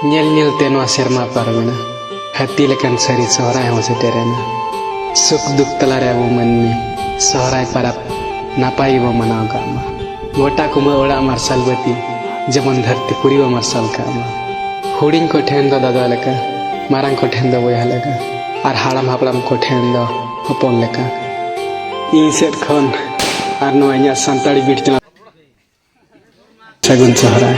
Nyel nyel teno serma parmena hati lekan sari sohrai ho seterena suk duk talare abo manni sohrai parap napai bo manaw kama गोटा कुमा ओड़ा Marshal बती जमन धरती पूरी वो Marshal कामा हुडिंग को ठेन दो दादा लेका मारंग को ठेन दो बोया लेका और हाड़म हापड़म को ठेन दो हपोन लेका इन सेट खन और नोया संताड़ी बीट चला सगुन Sohrai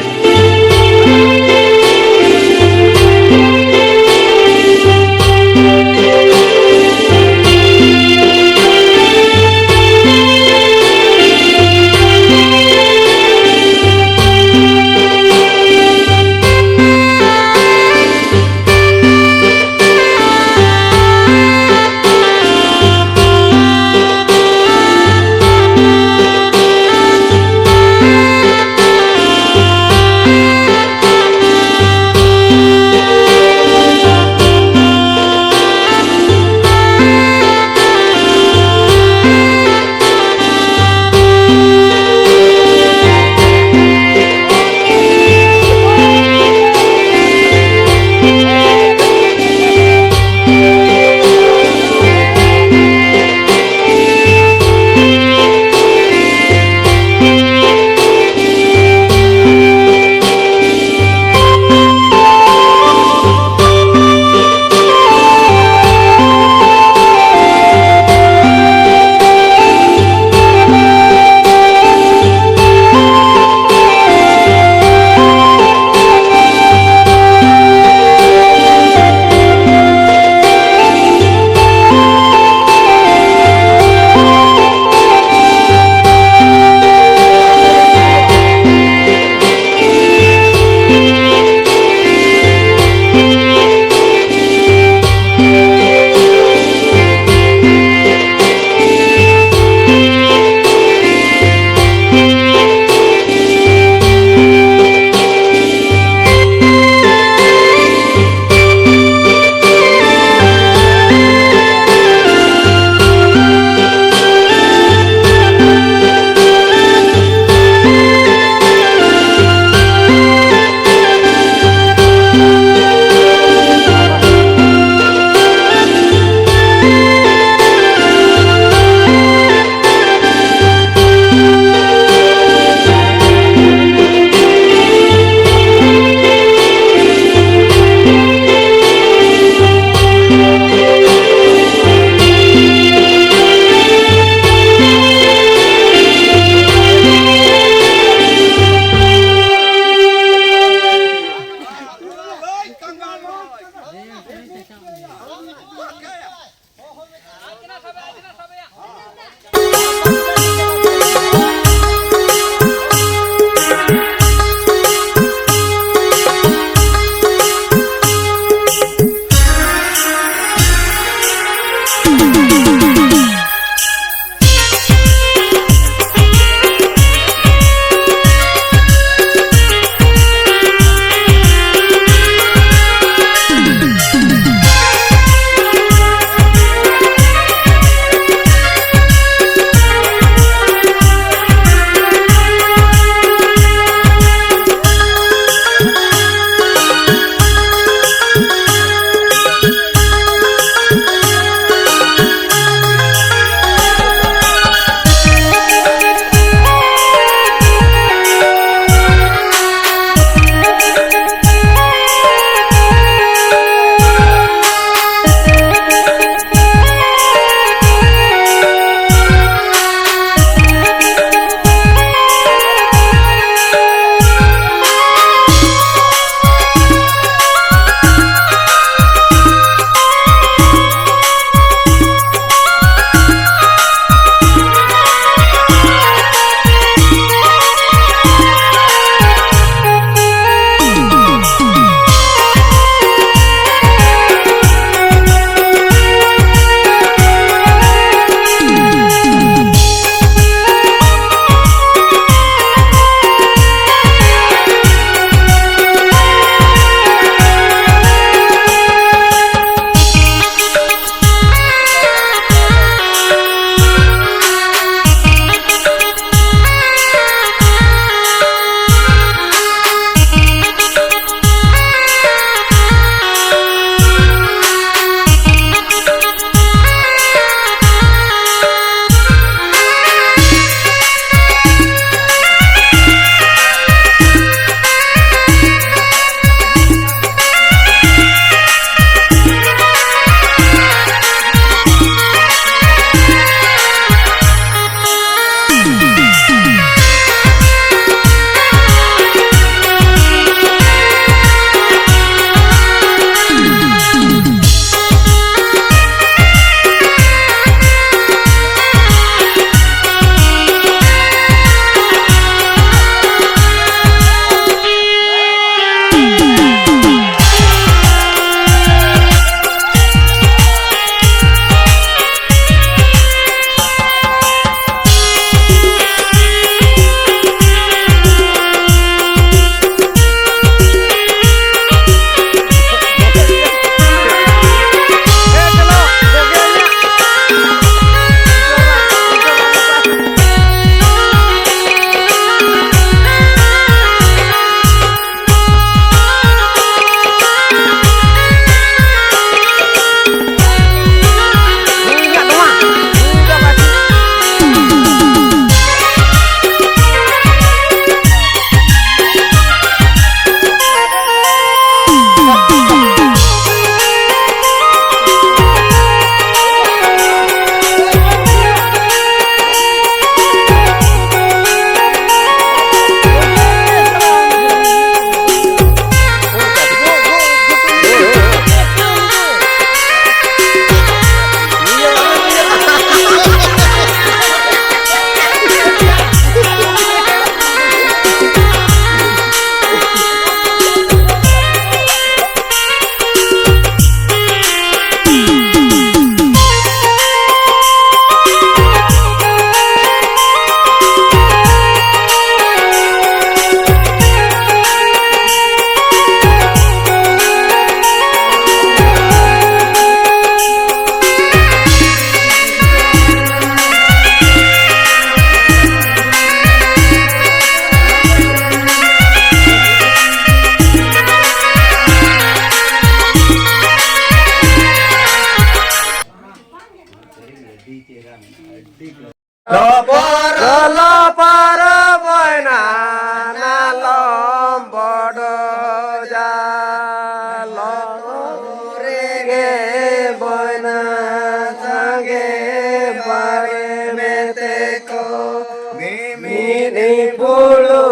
Mini pulu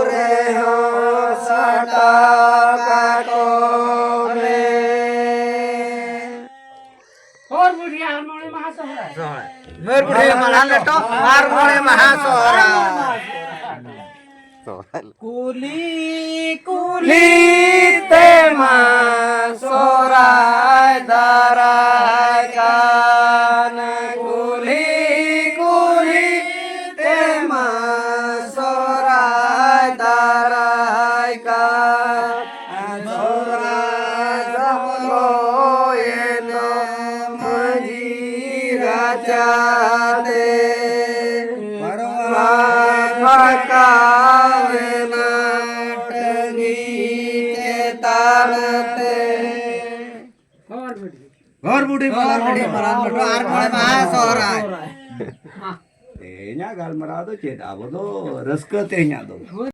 reho sata kakome. और बुढ़िया हारमोनियम महासोहरा मेरे बुढ़े मलाने तो हारमोनियम महासोहरा कुली कुली ते सोराय दाराय कान कुली कुली ते सोराय दाराय कान सोराय दमलो ये नो मजी राजा दे पकावे ना टंगी के तारते और बुढ़ी और बुढ़ी मरान बटो आर मोड़े महासोहराय तेnya gal merado ceda bodo reske tehnya do